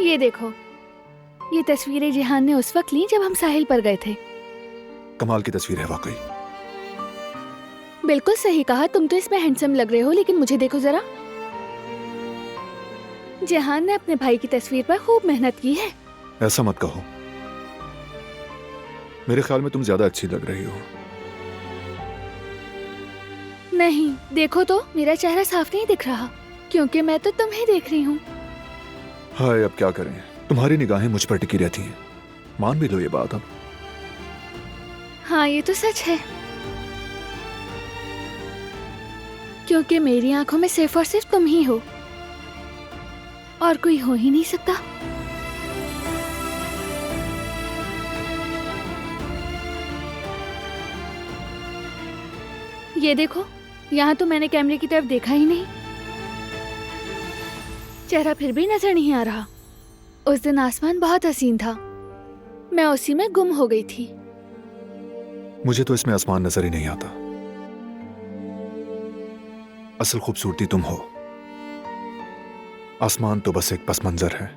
ये देखो, ये तस्वीरें जिहान ने उस वक्त ली जब हम साहिल पर गए थे। कमाल की तस्वीर है वाकई। बिल्कुल सही कहा, तुम तो इसमें हैंडसम लग रहे हो, लेकिन मुझे देखो जरा। जिहान ने अपने भाई की तस्वीर पर खूब मेहनत की है। ऐसा मत कहो, मेरे ख्याल में तुम ज्यादा अच्छी लग रही हो। नहीं, देखो तो मेरा चेहरा साफ नहीं दिख रहा, क्योंकि मैं तो तुम्हें देख रही हूँ। हाय, अब क्या करें, तुम्हारी निगाहें मुझ पर टिकी रहती हैं। मान भी लो ये बात अब। हाँ, ये तो सच है, क्योंकि मेरी आंखों में सिर्फ और सिर्फ तुम ही हो, और कोई हो ही नहीं सकता। ये देखो, यहाँ तो मैंने कैमरे की तरफ देखा ही नहीं, चेहरा फिर भी नजर नहीं आ रहा। उस दिन आसमान बहुत हसीन था, मैं उसी में गुम हो गई थी। मुझे तो इसमें आसमान नजर ही नहीं आता। असल खूबसूरती तुम हो, आसमान तो बस एक पस मंजर है।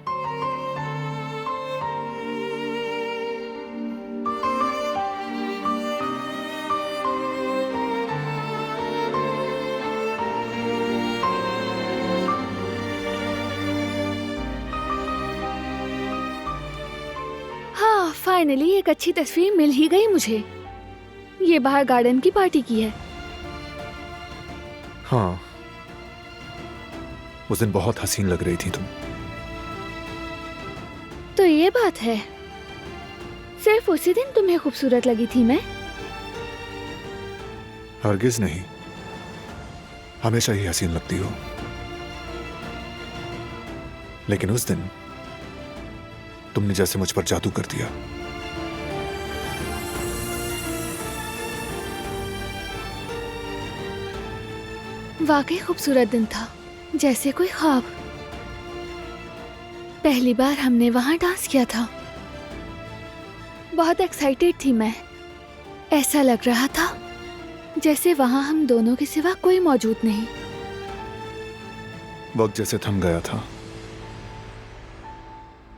हाँ, फाइनली एक अच्छी तस्वीर मिल ही गई मुझे। ये बाहर गार्डन की पार्टी की है। हाँ, उस दिन बहुत हसीन लग रही थी तुम। तो ये बात है, सिर्फ उसी दिन तुम्हें खूबसूरत लगी थी मैं? हरगिज नहीं, हमेशा ही हसीन लगती हो, लेकिन उस दिन तुमने जैसे मुझ पर जादू कर दिया। वाकई खूबसूरत दिन था, जैसे कोई ख्वाब। पहली बार हमने वहां डांस किया था। बहुत एक्साइटेड थी मैं, ऐसा लग रहा था जैसे वहां हम दोनों के सिवा कोई मौजूद नहीं। वक्त जैसे थम गया था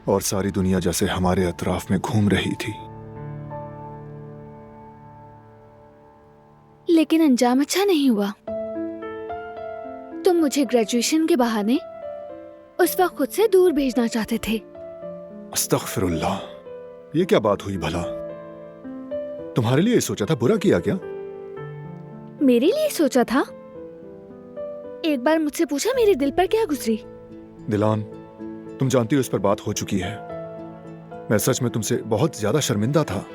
और सारी दुनिया जैसे हमारे अतराफ में घूम रही थी। लेकिन अंजाम अच्छा नहीं हुआ। तुम मुझे ग्रेजुएशन के बहाने उस वक्त खुद से दूर भेजना चाहते थे। अस्तगफिरुल्लाह, ये क्या बात हुई भला? तुम्हारे लिए सोचा था, बुरा किया क्या? मेरे लिए सोचा था? एक बार मुझसे पूछा मेरे दिल पर क्या गुजरी? दिलान, तुम जानती हो इस पर बात हो चुकी है। मैं सच में तुमसे बहुत ज्यादा शर्मिंदा था।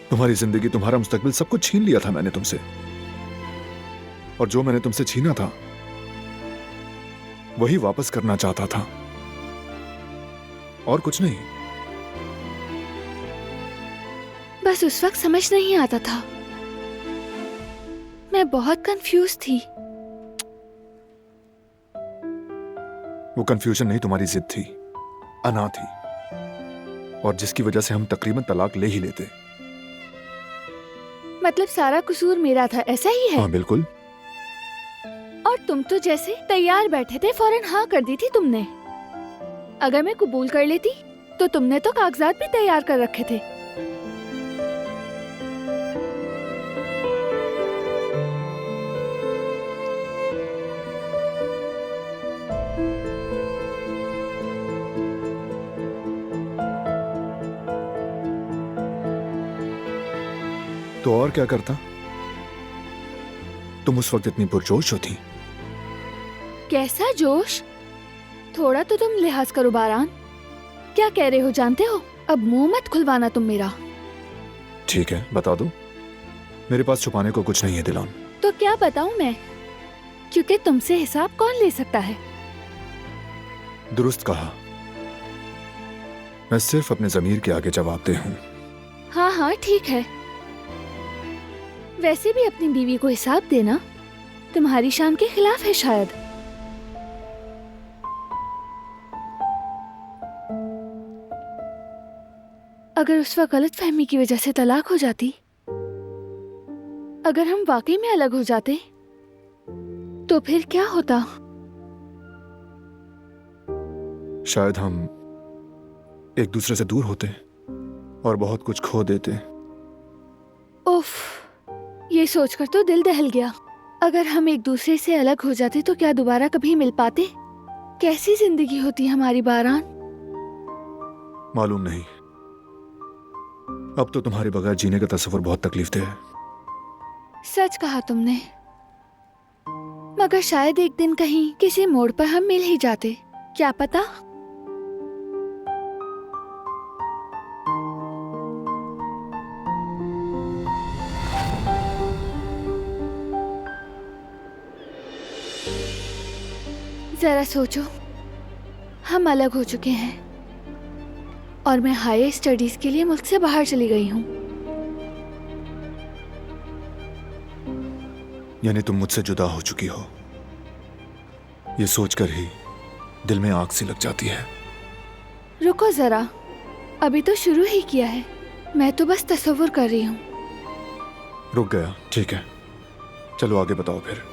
तुम्हारी जिंदगी, तुम्हारा मुस्तकबिल, सब कुछ छीन लिया था मैंने तुमसे। और जो मैंने तुमसे छीना था वही वापस करना चाहता था, और कुछ नहीं। बस उस वक्त समझ नहीं आता था, मैं बहुत कंफ्यूज थी। वो कंफ्यूजन नहीं, तुम्हारी जिद थी, अना थी, और जिसकी वजह से हम तकरीबन तलाक ले ही लेते। मतलब सारा कसूर मेरा था, ऐसा ही है? हाँ बिल्कुल। और तुम तो जैसे तैयार बैठे थे, फौरन हाँ कर दी थी तुमने। अगर मैं कबूल कर लेती तो तुमने तो कागजात भी तैयार कर रखे थे। तो और क्या करता? तुम उस वक्त इतनी पुरजोश थी। कैसा जोश? थोड़ा तो तुम लिहाज करो बारान। क्या कह रहे हो जानते हो? अब मुंह मत खुलवाना तुम मेरा। ठीक है, बता दो, मेरे पास छुपाने को कुछ नहीं है दिलान। तो क्या बताऊं मैं, क्योंकि तुमसे हिसाब कौन ले सकता है। दुरुस्त कहा, मैं सिर्फ अपने जमीर के आगे जवाब दे हूं। हाँ हाँ ठीक है, वैसे भी अपनी बीवी को हिसाब देना तुम्हारी शान के खिलाफ है शायद। अगर उस वक्त गलत फहमी की वजह से तलाक हो जाती, अगर हम वाकई में अलग हो जाते, तो फिर क्या होता? शायद हम एक दूसरे से दूर होते और बहुत कुछ खो देते। उफ, ये सोचकर तो दिल दहल गया। अगर हम एक दूसरे से अलग हो जाते तो क्या दोबारा कभी मिल पाते? कैसी जिंदगी होती हमारी बारान। मालूम नहीं, अब तो तुम्हारे बगैर जीने का तस्वीर बहुत तकलीफ दे है। सच कहा तुमने, मगर शायद एक दिन कहीं किसी मोड़ पर हम मिल ही जाते, क्या पता। जरा सोचो, हम अलग हो चुके हैं और मैं हायर स्टडीज के लिए मुल्क से बाहर चली गई हूँ। यानी तुम मुझसे जुदा हो चुकी हो। ये सोचकर ही दिल में आग सी लग जाती है। रुको जरा, अभी तो शुरू ही किया है। मैं तो बस तसव्वुर कर रही हूँ। रुक गया, ठीक है, चलो आगे बताओ फिर।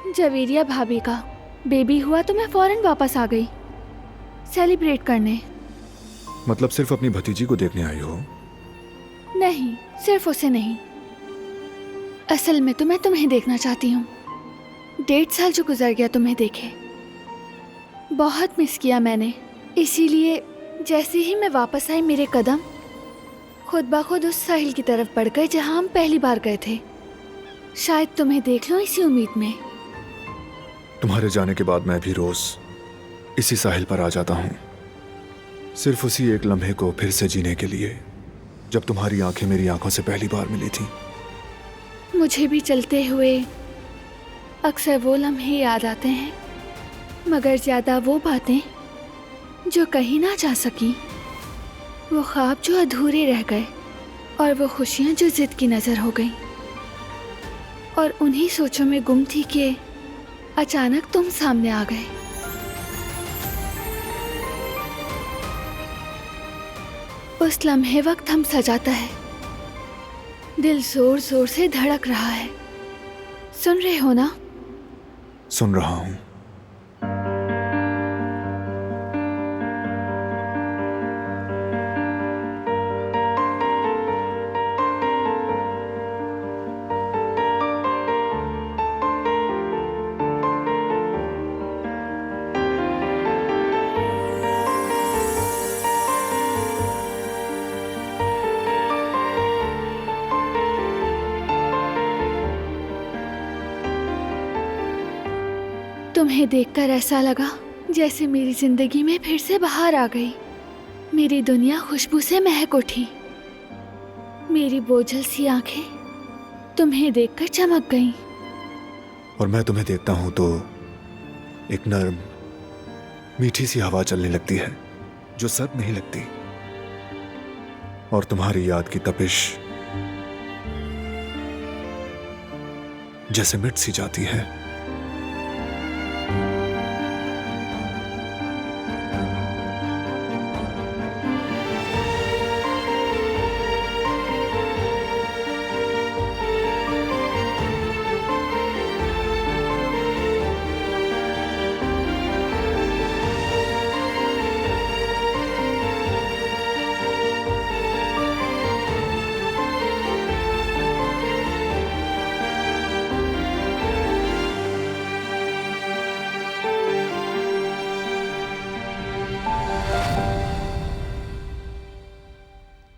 जवेरिया भाभी का बेबी हुआ तो मैं फौरन वापस आ गई सेलिब्रेट करने। मतलब सिर्फ अपनी भतीजी को देखने आई हो? नहीं, सिर्फ उसे नहीं, असल में तो मैं तुम्हें देखना चाहती हूँ। 1.5 साल जो गुजर गया तुम्हें देखे, बहुत मिस किया मैंने। इसीलिए जैसे ही मैं वापस आई, मेरे कदम खुद ब खुद उस साहिल की तरफ बढ़ गए जहाँ हम पहली बार गए थे। शायद तुम्हें देख लूं इसी उम्मीद में। तुम्हारे जाने के बाद मैं भी रोज इसी साहिल पर आ जाता हूँ, सिर्फ उसी एक लम्हे को फिर से जीने के लिए, जब तुम्हारी आंखें मेरी आंखों से पहली बार मिली थी। मुझे भी चलते हुए अक्सर वो लम्हे याद आते हैं, मगर ज्यादा वो बातें जो कहीं ना जा सकी, वो ख्वाब जो अधूरे रह गए, और वो खुशियाँ जो जिद की नजर हो गईं। और उन्हीं सोचों में गुम थी कि अचानक तुम सामने आ गए। उस लम्हे वक्त हम सजाता है, दिल जोर जोर से धड़क रहा है। सुन रहे हो ना? सुन रहा हूं। तुम्हें देखकर ऐसा लगा जैसे मेरी जिंदगी में फिर से बहार आ गई। मेरी दुनिया खुशबू से महक उठी। मेरी बोझल सी आंखें तुम्हें देखकर चमक गईं। और मैं तुम्हें देखता हूं तो एक नर्म मीठी सी हवा चलने लगती है जो सर्द नहीं लगती, और तुम्हारी याद की तपिश जैसे मिट सी जाती है।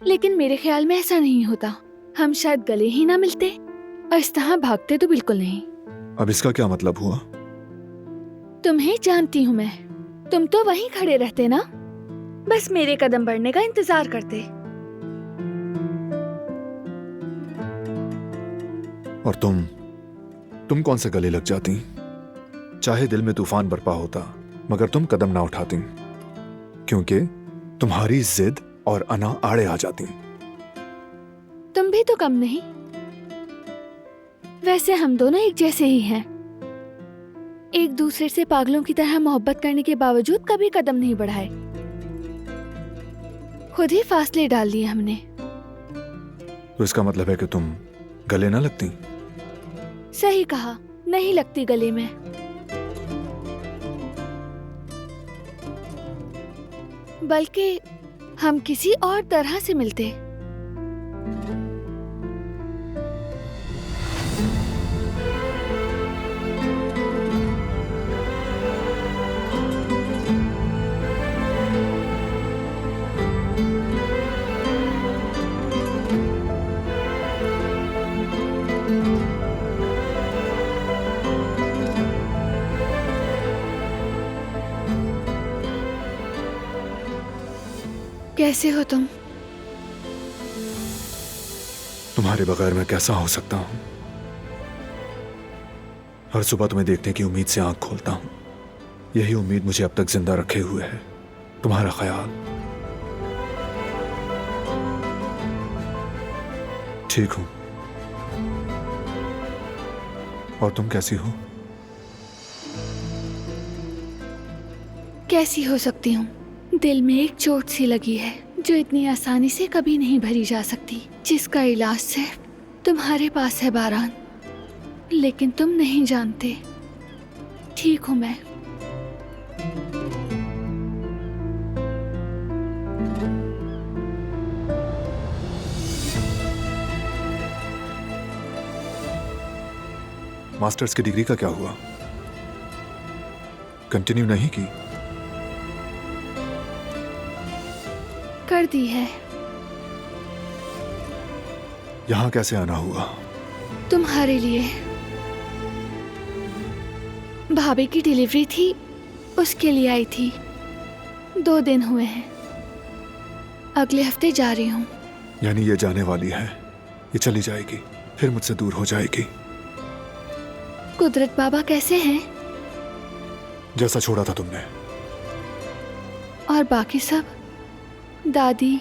लेकिन मेरे ख्याल में ऐसा नहीं होता। हम शायद गले ही ना मिलते और इस तरह भागते तो बिल्कुल नहीं। अब इसका क्या मतलब हुआ? तुम्हें जानती हूँ मैं, तुम तो वहीं खड़े रहते ना, बस मेरे कदम बढ़ने का इंतजार करते। और तुम कौन से गले लग जाती? चाहे दिल में तूफान बरपा होता, मगर तुम कदम ना उठाती, क्योंकि तुम्हारी जिद और अना आड़े आ जाती। तुम भी तो कम नहीं। वैसे हम दोनों एक जैसे ही हैं। एक दूसरे से पागलों की तरह मोहब्बत करने के बावजूद कभी कदम नहीं बढ़ाए। खुद ही फासले डाल दिए हमने। तो इसका मतलब है कि तुम गले ना लगती? सही कहा, नहीं लगती गले में। बल्कि हम किसी और तरह से मिलते। कैसे हो तुम? तुम्हारे बगैर मैं कैसा हो सकता हूं? हर सुबह तुम्हें देखने की उम्मीद से आंख खोलता हूं। यही उम्मीद मुझे अब तक जिंदा रखे हुए है, तुम्हारा ख्याल। ठीक हूं। और तुम कैसी हो? कैसी हो सकती हूँ? दिल में एक चोट सी लगी है जो इतनी आसानी से कभी नहीं भरी जा सकती, जिसका इलाज सिर्फ तुम्हारे पास है बारान। लेकिन तुम नहीं जानते, ठीक हूँ मैं। मास्टर्स की डिग्री का क्या हुआ? कंटिन्यू नहीं की? कर दी है। यहां कैसे आना हुआ? तुम्हारे लिए। भाभी की डिलीवरी थी, उसके लिए आई थी। 2 दिन हुए हैं। अगले हफ्ते जा रही हूँ। यानी ये जाने वाली है, ये चली जाएगी, फिर मुझसे दूर हो जाएगी। कुदरत बाबा कैसे हैं? जैसा छोड़ा था तुमने। और बाकी सब? दादी,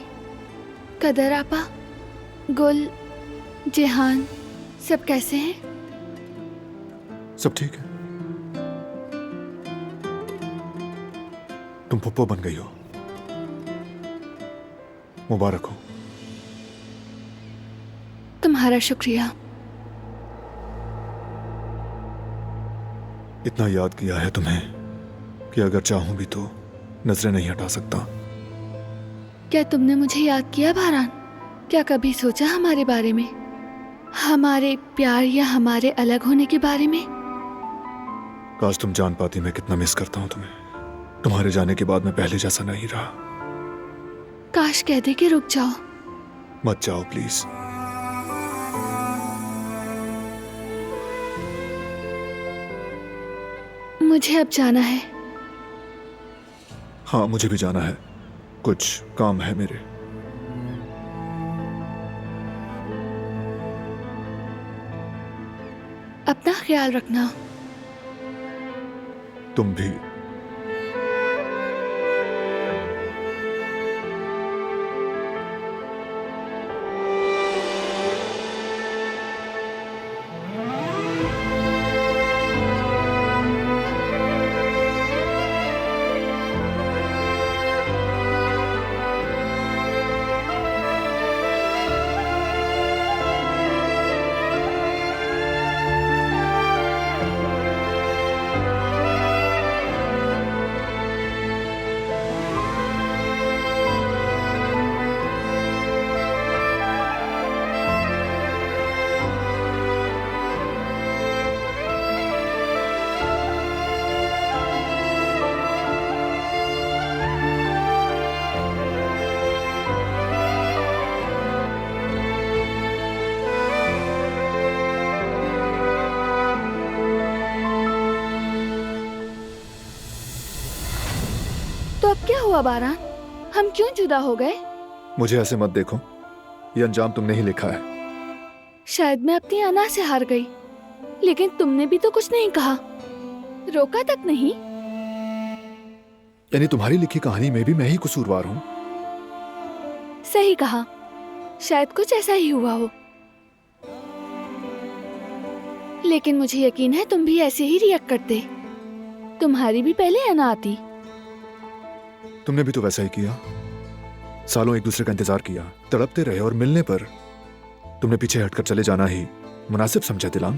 कदर आपा, गुल, जेहान, सब कैसे हैं? सब ठीक है। तुम पप्पो बन गई हो, मुबारक हो। तुम्हारा शुक्रिया। इतना याद किया है तुम्हें कि अगर चाहूं भी तो नजरें नहीं हटा सकता। क्या तुमने मुझे याद किया बारान? क्या कभी सोचा हमारे बारे में, हमारे प्यार या हमारे अलग होने के बारे में? काश तुम जान पाती मैं कितना मिस करता हूं तुम्हें। तुम्हारे जाने के बाद मैं पहले जैसा नहीं रहा। काश कह दे कि रुक जाओ। मत जाओ प्लीज। मुझे अब जाना है। हाँ, मुझे भी जाना है, कुछ काम है मेरे। अपना ख्याल रखना। तुम भी। तो अब क्या हुआ बारान? हम क्यों जुदा हो गए? मुझे ऐसे मत देखो, ये अंजाम तुमने ही लिखा है। शायद मैं अपनी अना से हार गई, लेकिन तुमने भी तो कुछ नहीं कहा, रोका तक नहीं। यानी तुम्हारी लिखी कहानी में भी मैं ही कसूरवार हूँ? सही कहा, शायद कुछ ऐसा ही हुआ हो। लेकिन मुझे यकीन है तुम भी ऐसे ही रिएक्ट करते। तुम्हारी भी पहले अना आती। तुमने भी तो वैसा ही किया। सालों एक दूसरे का इंतजार किया, तड़पते रहे, और मिलने पर तुमने पीछे हटकर चले जाना ही मुनासिब समझा दिलांग।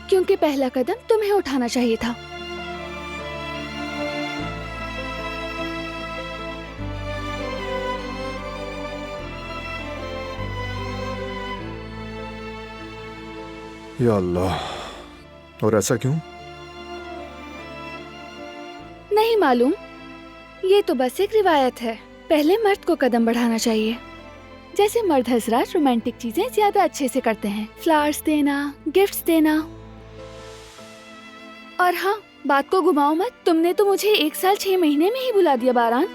क्योंकि पहला कदम तुम्हें उठाना चाहिए था। या अल्लाह, और ऐसा क्यों? नहीं मालूम, ये तो बस एक रिवायत है। पहले मर्द को कदम बढ़ाना चाहिए। जैसे मर्द हजरात रोमांटिक चीजें ज्यादा अच्छे से करते हैं, फ्लावर्स देना, गिफ्ट्स देना। और हाँ, बात को घुमाओ मत, तुमने तो मुझे 1 साल 6 महीने में ही भुला दिया बारान।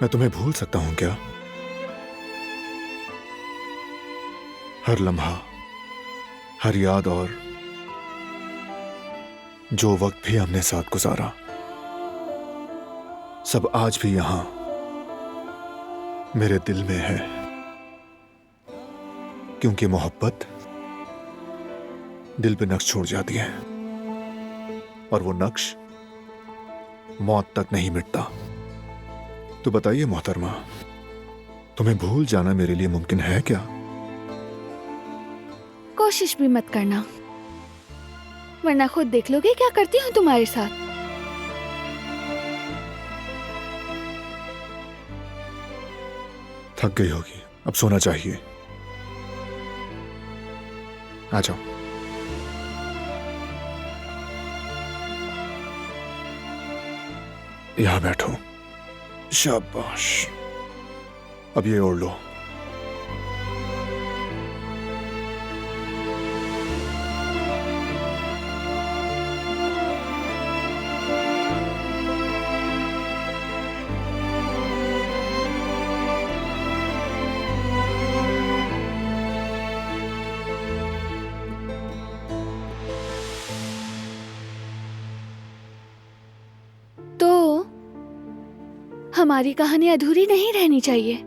मैं तुम्हें भूल सकता हूँ क्या? हर लम्हा, हर याद और जो वक्त भी हमने साथ गुजारा, सब आज भी यहां मेरे दिल में है। क्योंकि मोहब्बत दिल पे नक्श छोड़ जाती है और वो नक्श मौत तक नहीं मिटता। तो बताइए मोहतरमा, तुम्हें भूल जाना मेरे लिए मुमकिन है क्या? कोशिश भी मत करना, वरना खुद देख लोगे क्या करती हूँ तुम्हारे साथ। थक गई होगी, अब सोना चाहिए। आ जाओ। यहां बैठो। शाबाश, अब ये ओढ़ लो। हमारी कहानी अधूरी नहीं रहनी चाहिए।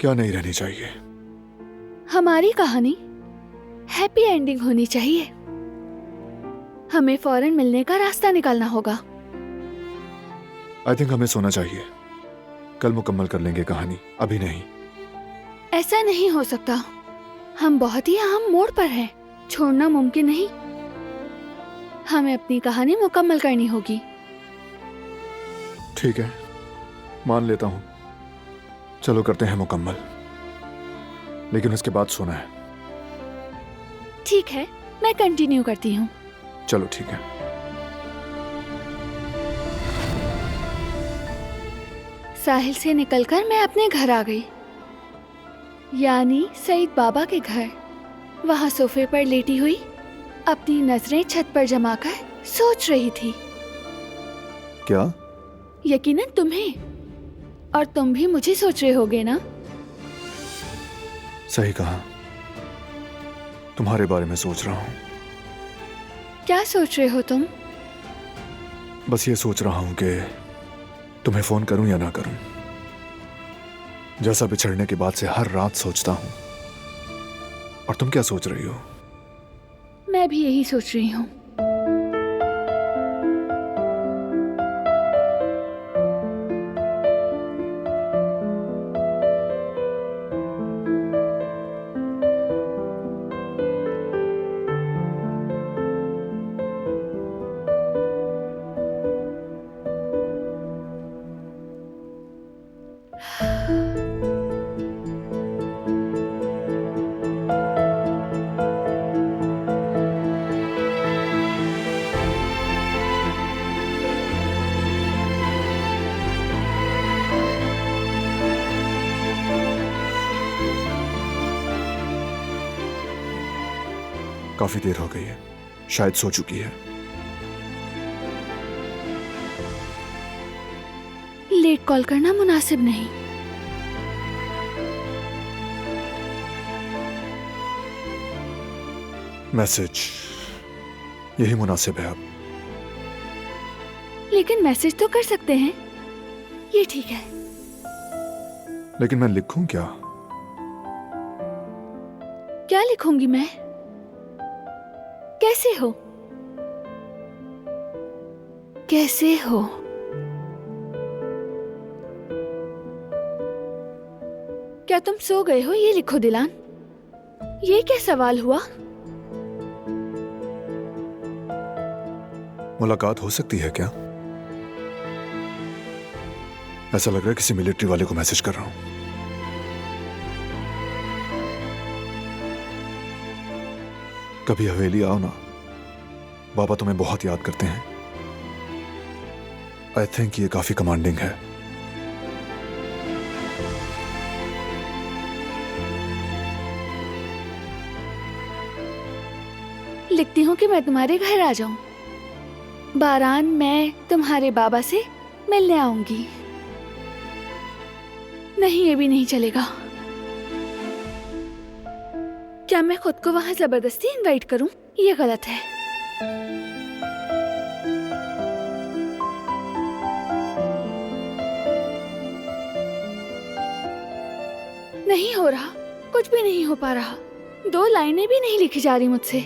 क्या नहीं रहनी चाहिए? हमारी कहानी हैप्पी एंडिंग होनी चाहिए। हमें फौरन मिलने का रास्ता निकालना होगा। आई थिंक हमें सोना चाहिए। कल मुकम्मल कर लेंगे कहानी, अभी नहीं। ऐसा नहीं हो सकता, हम बहुत ही अहम मोड़ पर हैं। छोड़ना मुमकिन नहीं। हमें अपनी कहानी मुकम्मल करनी होगी। ठीक है, मान लेता हूं। चलो करते हैं मुकम्मल, लेकिन उसके बाद सोना है। ठीक है, मैं कंटिन्यू करती हूँ। चलो ठीक है। साहिल से निकलकर मैं अपने घर आ गई, यानी सईद बाबा के घर। वहाँ सोफे पर लेटी हुई अपनी नजरें छत पर जमाकर सोच रही थी। क्या? यकीनन तुम्हें, और तुम भी मुझे सोच रहे होगे ना? सही कहा, तुम्हारे बारे में सोच रहा हूँ। क्या सोच रहे हो तुम? बस ये सोच रहा हूँ कि तुम्हें फोन करूं या ना करूं। जैसा बिछड़ने के बाद से हर रात सोचता हूं। और तुम क्या सोच रही हो? मैं भी यही सोच रही हूँ। काफी देर हो गई है, शायद सो चुकी है। लेट कॉल करना मुनासिब नहीं। मैसेज, यही मुनासिब है अब। लेकिन मैसेज तो कर सकते हैं, ये ठीक है। लेकिन मैं लिखूं क्या? क्या लिखूंगी मैं? कैसे हो? कैसे हो? क्या तुम सो गए हो? ये लिखो दिलान। ये क्या सवाल हुआ? मुलाकात हो सकती है क्या? ऐसा लग रहा है किसी मिलिट्री वाले को मैसेज कर रहा हूं। कभी हवेली आओ ना, बाबा तुम्हें बहुत याद करते हैं। आई थिंक ये काफी कमांडिंग है। लिखती हूँ कि मैं तुम्हारे घर आ जाऊं। बारान, मैं तुम्हारे बाबा से मिलने आऊंगी। नहीं, ये भी नहीं चलेगा। क्या मैं खुद को वहां जबरदस्ती इनवाइट करूं? ये गलत है। नहीं हो रहा, कुछ भी नहीं हो पा रहा। 2 लाइनें भी नहीं लिखी जा रही मुझसे।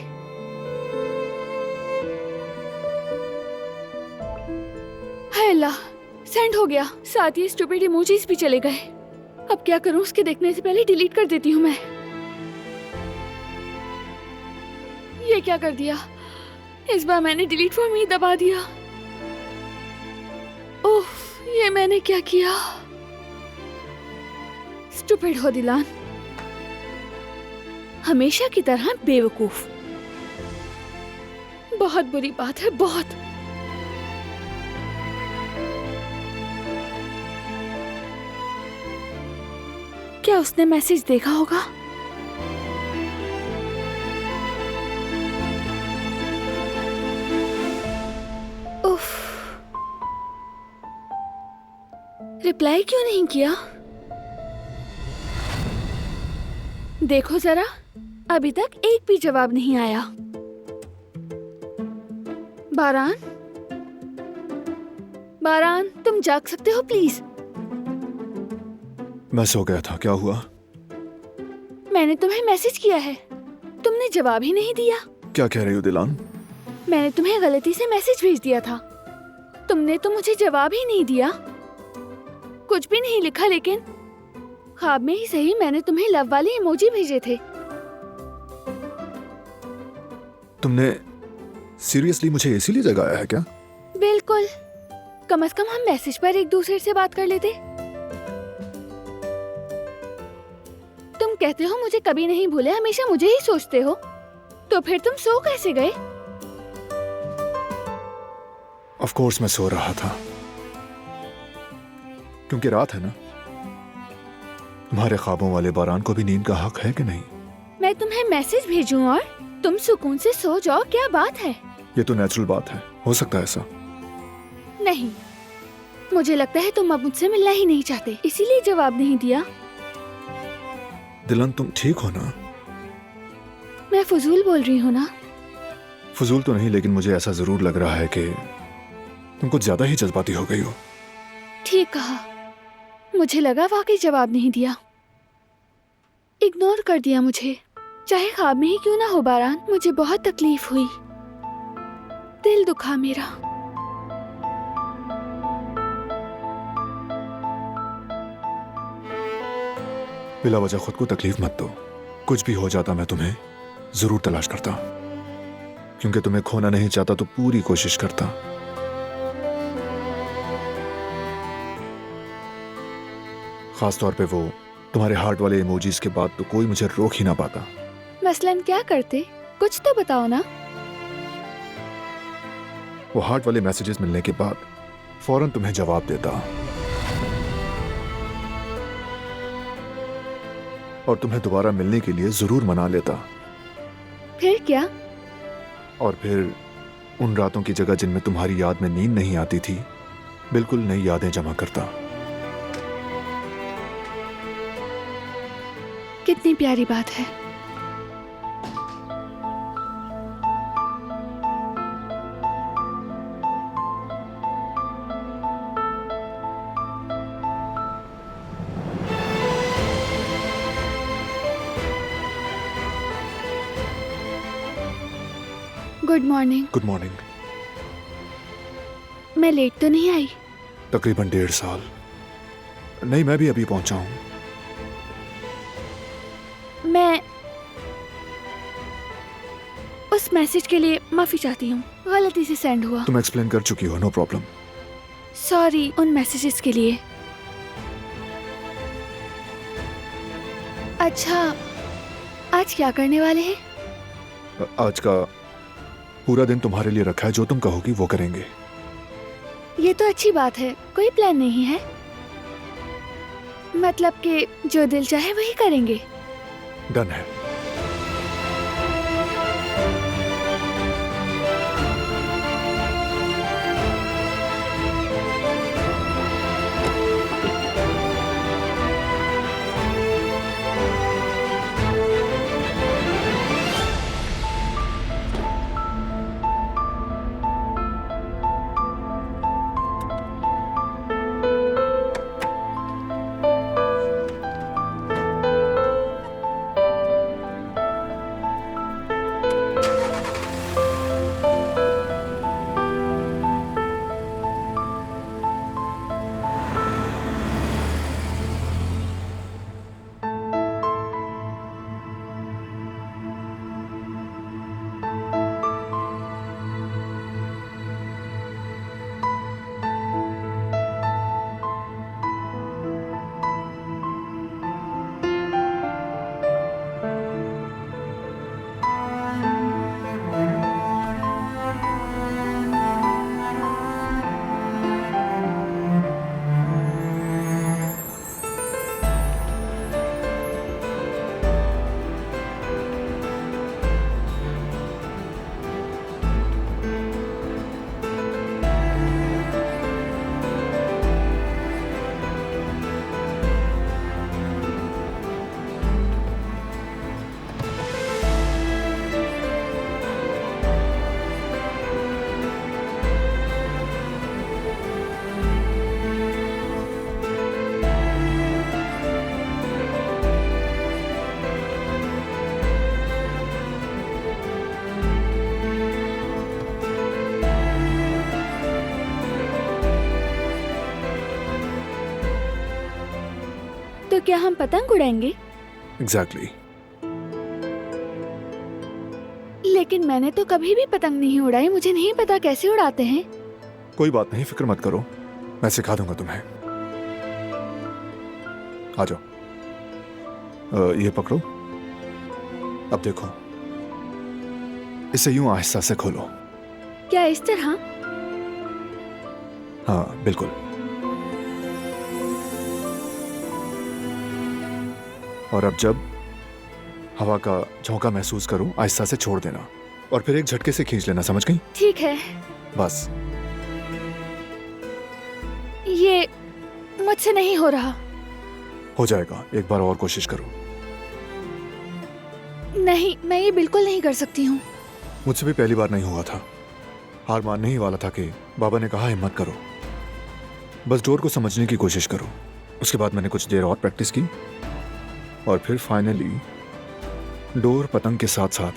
हाय अल्लाह, सेंड हो गया। साथ ही स्टूपिड इमोजीज भी चले गए। अब क्या करूं? उसके देखने से पहले डिलीट कर देती हूँ मैं। ये क्या कर दिया? इस बार मैंने डिलीट फॉर मी दबा दिया। ओह, ये मैंने क्या किया? स्टूपिड हो दिलान, हमेशा की तरह बेवकूफ। बहुत बुरी बात है, बहुत। क्या उसने मैसेज देखा होगा? उफ, रिप्लाई क्यों नहीं किया? देखो जरा, अभी तक एक भी जवाब नहीं आया। बारान, बारान, तुम जाग सकते हो प्लीज? मैं सो गया था, क्या हुआ? मैंने तुम्हें मैसेज किया है, तुमने जवाब ही नहीं दिया। क्या कह रही हो दिलान? मैंने तुम्हें गलती से मैसेज भेज दिया था, तुमने तो मुझे जवाब ही नहीं दिया। कुछ भी नहीं लिखा, लेकिन ख्वाब में ही सही मैंने तुम्हें लव वाले इमोजी भेजे थे। तुमने सीरियसली मुझे इसीलिए जगाया है क्या? बिल्कुल, कम से कम हम मैसेज पर एक दूसरे से बात कर लेते। तुम कहते हो मुझे कभी नहीं भूले, हमेशा मुझे ही सोचते हो, तो फिर तुम सो कैसे गए? ऑफ कोर्स मैं सो रहा था, क्योंकि रात है ना। तुम्हारे ख्वाबों वाले बारान को भी नींद का हक है कि नहीं? मैं तुम्हें मैसेज भेजूं और तुम सुकून से सो जाओ, क्या बात है? ये तो नेचुरल बात है, हो सकता है ऐसा। नहीं, मुझे लगता है तुम अब मुझसे मिलना ही नहीं चाहते, इसीलिए जवाब नहीं दिया। दिलन, तुम ठीक हो ना? मैं फजूल बोल रही हूँ ना? फजूल तो नहीं, लेकिन मुझे ऐसा जरूर लग रहा है कि तुम कुछ ज्यादा ही जज्बाती हो गई हो। ठीक कहा, मुझे लगा वाकई जवाब नहीं दिया, इग्नोर कर दिया मुझे। चाहे ख्वाब में ही क्यों ना हो बारान, मुझे बहुत तकलीफ हुई, दिल दुखा मेरा। बिला वजह खुद को तकलीफ मत दो। कुछ भी हो जाता मैं तुम्हें जरूर तलाश करता, क्योंकि तुम्हें खोना नहीं चाहता तो पूरी कोशिश करता। खास तौर पे वो तुम्हारे हार्ट वाले इमोजीज के बाद तो कोई मुझे रोक ही ना पाता। मसलन क्या करते? कुछ तो बताओ ना। वो हार्ट वाले मैसेजेस मिलने के बाद फौरन तुम्हें जवाब देता और तुम्हें दोबारा मिलने के लिए जरूर मना लेता। फिर क्या? और फिर उन रातों की जगह जिनमें तुम्हारी याद में नींद नहीं आती थी, बिल्कुल नई यादें जमा करता। कितनी प्यारी बात है। Good morning. Good morning. मैं लेट तो नहीं आई? तकरीबन 1.5 साल। नहीं, मैं भी अभी पहुंचा हूं। मैं उस मैसेज के लिए माफी चाहती हूँ, गलती से सेंड हुआ। तुम एक्सप्लेन कर चुकी हो, नो प्रॉब्लम। सॉरी उन मैसेजेस के लिए। अच्छा, आज क्या करने वाले हैं? आज का पूरा दिन तुम्हारे लिए रखा है, जो तुम कहोगी वो करेंगे। ये तो अच्छी बात है, कोई प्लान नहीं है। मतलब कि जो दिल चाहे वही करेंगे। डन है। तो क्या हम पतंग उड़ाएंगे? एग्जैक्टली। लेकिन मैंने तो कभी भी पतंग नहीं उड़ाई, मुझे नहीं पता कैसे उड़ाते हैं। कोई बात नहीं, फिक्र मत करो, मैं सिखा दूंगा तुम्हें। आ जाओ। ये पकड़ो। अब देखो, इसे यूं आहिस्ता से खोलो। क्या इस तरह? हाँ बिल्कुल। और अब जब हवा का झोंका महसूस करो, आहिस्ता से छोड़ देना और फिर एक झटके से खींच लेना, समझ गई? ठीक है। बस। ये मुझसे नहीं हो रहा। हो जाएगा, एक बार और कोशिश करो। नहीं, मैं ये बिल्कुल नहीं कर सकती हूँ। मुझसे भी पहली बार नहीं हुआ था, हार मानने ही वाला था कि बाबा ने कहा हिम्मत करो, बस डोर को समझने की कोशिश करो। उसके बाद मैंने कुछ देर और प्रैक्टिस की और फिर फाइनली डोर पतंग के साथ साथ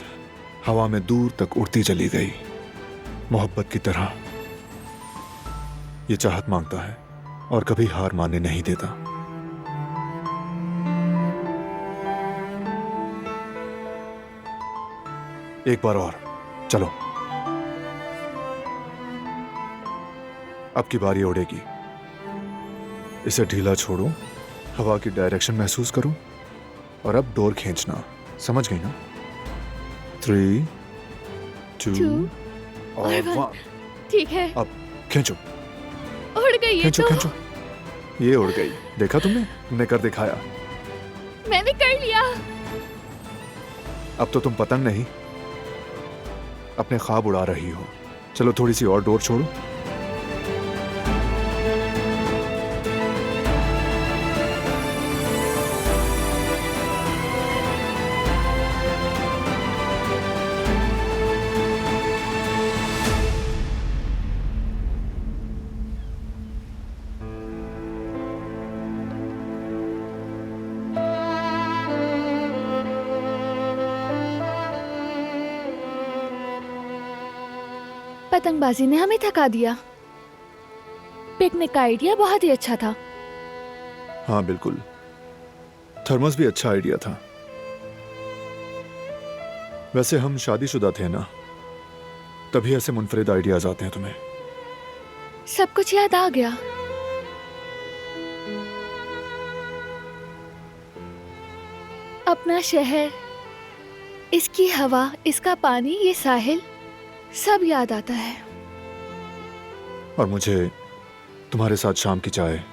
हवा में दूर तक उड़ती चली गई, मोहब्बत की तरह। ये चाहत मांगता है और कभी हार मानने नहीं देता। एक बार और, चलो। अब की बारी उड़ेगी। इसे ढीला छोड़ो, हवा की डायरेक्शन महसूस करो और अब डोर खींचना, समझ गई ना? 3, 2 और 1। ठीक है। अब खींचो। उड़ गई ये खींचो तो। खींचो। ये उड़ गई, देखा तुमने कर दिखाया। मैंने कर लिया। अब तो तुम पतंग नहीं, अपने ख्वाब उड़ा रही हो। चलो थोड़ी सी और डोर छोड़ो। पतंगबाजी ने हमें थका दिया। पिकनिक का आइडिया बहुत ही अच्छा था। हाँ बिल्कुल, थर्मस भी अच्छा आइडिया था। वैसे हम शादीशुदा थे ना, तभी ऐसे मुनफरिद आइडियाज आते हैं तुम्हें। सब कुछ याद आ गया। अपना शहर, इसकी हवा, इसका पानी, ये साहिल, सब याद आता है। और मुझे तुम्हारे साथ शाम की चाय,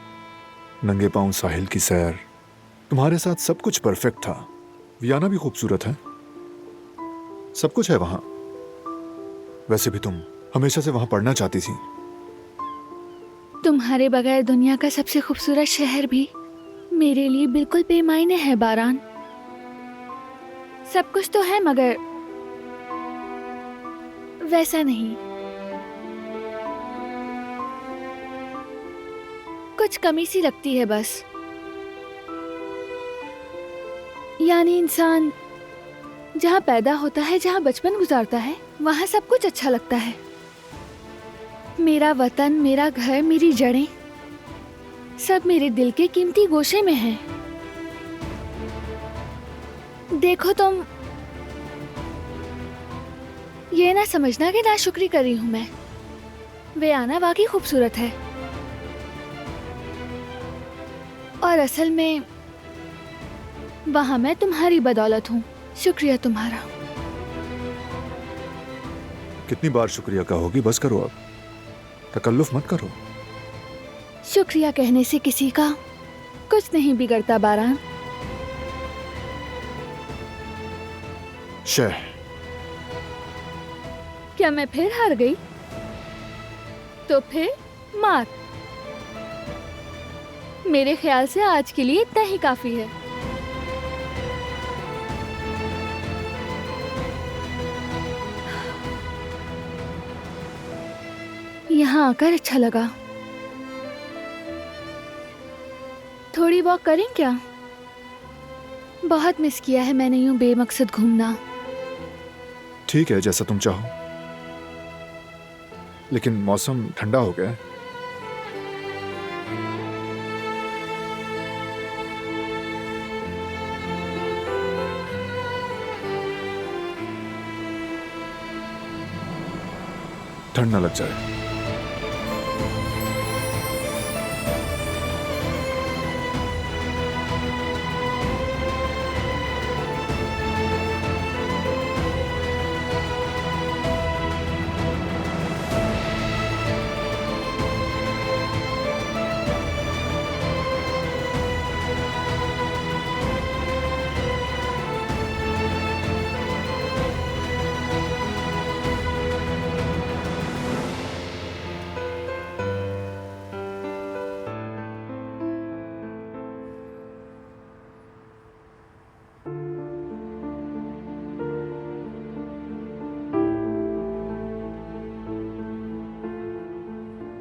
नंगे पांव साहिल की सैर, तुम्हारे साथ सब कुछ परफेक्ट था। वियाना भी खूबसूरत है, सब कुछ है वहां। वैसे भी तुम हमेशा से वहां पढ़ना चाहती थी। तुम्हारे बगैर दुनिया का सबसे खूबसूरत शहर भी मेरे लिए बिल्कुल बेमायने है बारान। सब कुछ तो है मगर वैसा नहीं। कुछ कमी सी लगती है बस। यानी इंसान जहाँ पैदा होता है, जहाँ बचपन गुजारता है, वहाँ सब कुछ अच्छा लगता है। मेरा वतन, मेरा घर, मेरी जड़ें, सब मेरे दिल के कीमती गोशे में हैं। देखो तुम ये ना समझना कि नाशुक्री कर रही हूं मैं। वियाना वाकई खूबसूरत है और असल में वहां मैं तुम्हारी बदौलत हूँ। शुक्रिया तुम्हारा। कितनी बार शुक्रिया कहोगी? बस करो अब, तकल्लुफ मत करो। शुक्रिया कहने से किसी का कुछ नहीं बिगड़ता बारान। शह, क्या मैं फिर हार गई? तो फिर मार। मेरे ख्याल से आज के लिए इतना ही काफी है। यहाँ आकर अच्छा लगा। थोड़ी वॉक करें क्या? बहुत मिस किया है मैंने यूं बेमकसद घूमना। ठीक है, जैसा तुम चाहो, लेकिन मौसम ठंडा हो गया है। ठंड न लग जाए।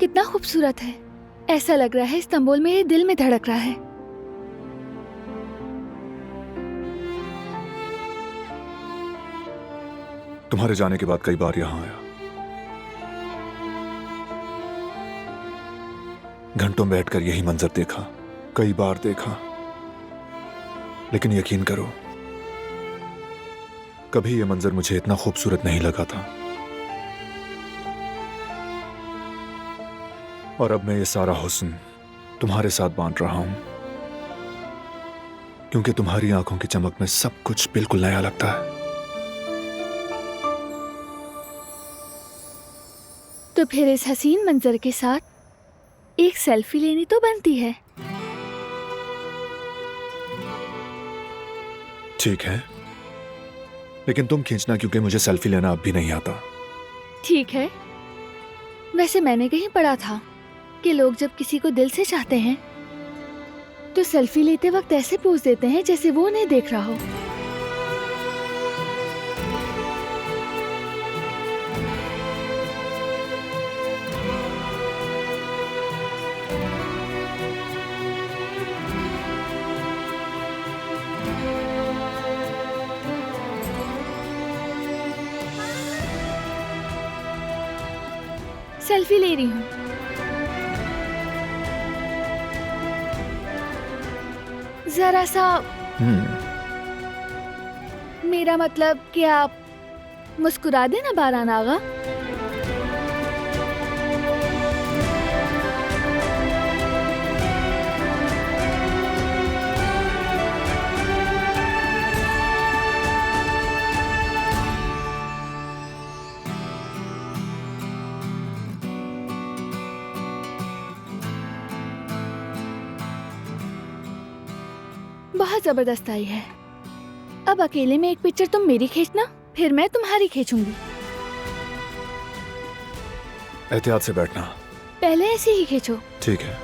कितना खूबसूरत है। ऐसा लग रहा है इस्तांबुल मेरे दिल में धड़क रहा है। तुम्हारे जाने के बाद कई बार यहां आया, घंटों बैठकर यही मंजर देखा, कई बार देखा, लेकिन यकीन करो कभी यह मंजर मुझे इतना खूबसूरत नहीं लगा था। और अब मैं ये सारा हुस्न तुम्हारे साथ बांट रहा हूं, क्योंकि तुम्हारी आंखों की चमक में सब कुछ बिल्कुल नया लगता है। तो फिर इस हसीन मंजर के साथ एक सेल्फी लेनी तो बनती है। ठीक है, लेकिन तुम खींचना, क्योंकि मुझे सेल्फी लेना अब भी नहीं आता। ठीक है। वैसे मैंने कहीं पढ़ा था कि लोग जब किसी को दिल से चाहते हैं तो सेल्फी लेते वक्त ऐसे पोज देते हैं जैसे वो उन्हें देख रहा हो। सेल्फी ले रही हूँ। जरा सा मेरा मतलब कि आप मुस्कुरा देना बारान आगा। बहुत जबरदस्त आई है। अब अकेले में एक पिक्चर तुम मेरी खींचना, फिर मैं तुम्हारी खींचूंगी। एहतियात से बैठना। पहले ऐसे ही खींचो। ठीक है।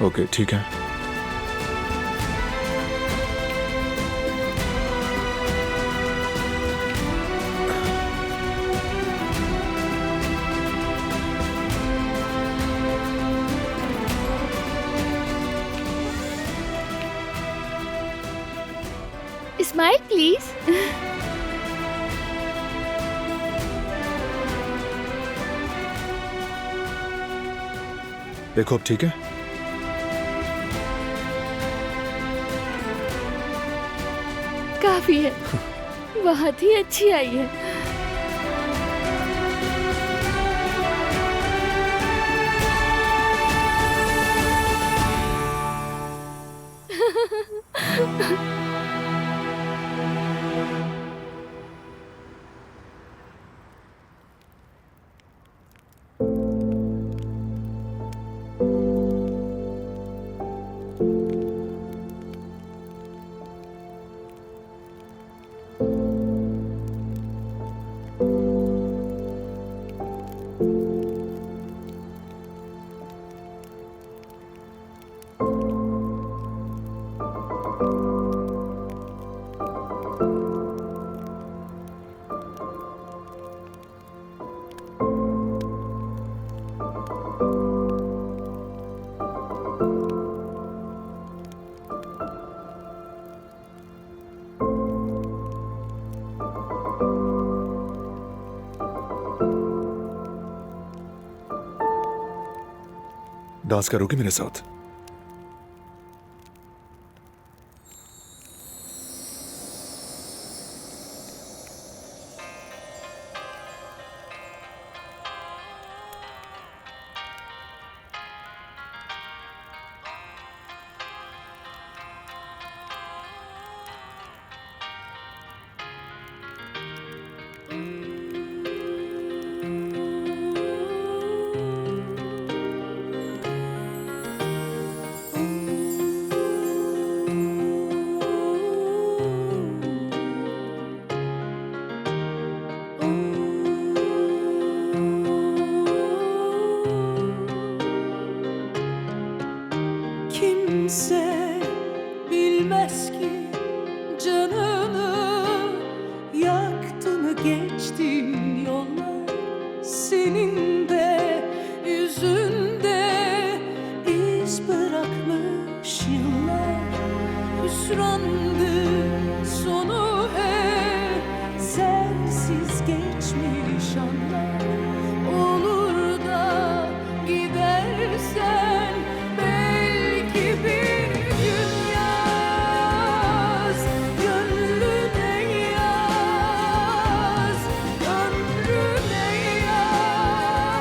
ओके, ठीक है। Smile please. देखो अब ठीक है। काफी है, बहुत ही अच्छी आई है। डांस करोगे मेरे साथ? Kimse bilmez ki canını yaktığını, geçtiğin yollar senin de yüzünde iz bırakmış yıllar. Hüsrandı sonu hep sensiz geçmiş anlar. Olur da gidersen belki bir gün yaz, gönlüne yaz, ömrüne yaz.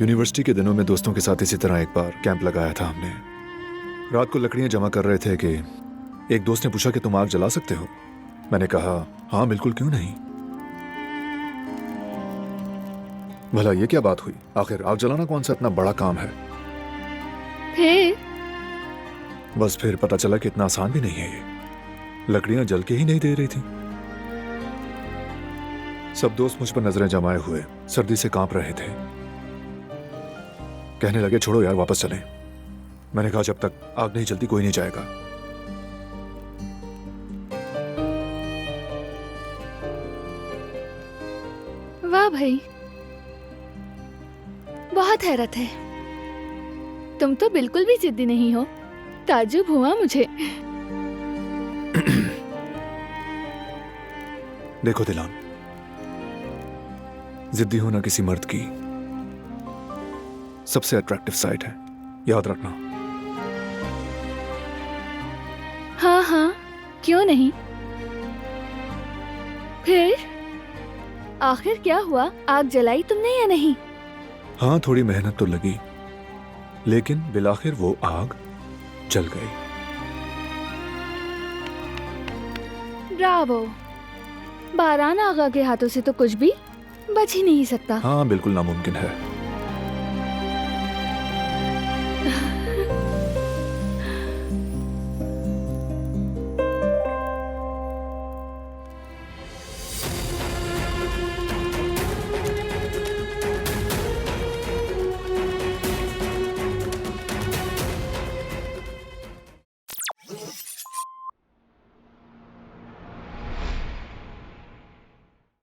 University के दिनों में दोस्तों के साथ इसी तरह एक बार camp लगाया था हमने। रात को लकड़ियां जमा कर रहे थे कि एक दोस्त ने पूछा कि तुम आग जला सकते हो। मैंने कहा हाँ बिल्कुल, क्यों नहीं। भला ये क्या बात हुई? आखिर आग जलाना कौन सा इतना बड़ा काम है? फिर बस फिर पता चला कि इतना आसान भी नहीं है ये। लकड़ियां जल के ही नहीं दे रही थी। सब दोस्त मुझ पर नजरें जमाए हुए सर्दी से कांप रहे थे। कहने लगे छोड़ो यार, वापस चलें। मैंने कहा जब तक आग नहीं जलती कोई नहीं जाएगा। वाह भाई, बहुत हैरत है। तुम तो बिल्कुल भी जिद्दी नहीं हो। ताज्जुब हुआ मुझे। देखो दिलान, जिद्दी होना किसी मर्द की सबसे अट्रैक्टिव साइड है, याद रखना। हाँ हाँ, क्यों नहीं। फिर आखिर क्या हुआ? आग जलाई तुमने या नहीं? हाँ, थोड़ी मेहनत तो लगी, लेकिन बिलाखिर वो आग जल गई। ब्रावो। बारान आगा के हाथों से तो कुछ भी बच ही नहीं सकता। हाँ, बिल्कुल नामुमकिन है।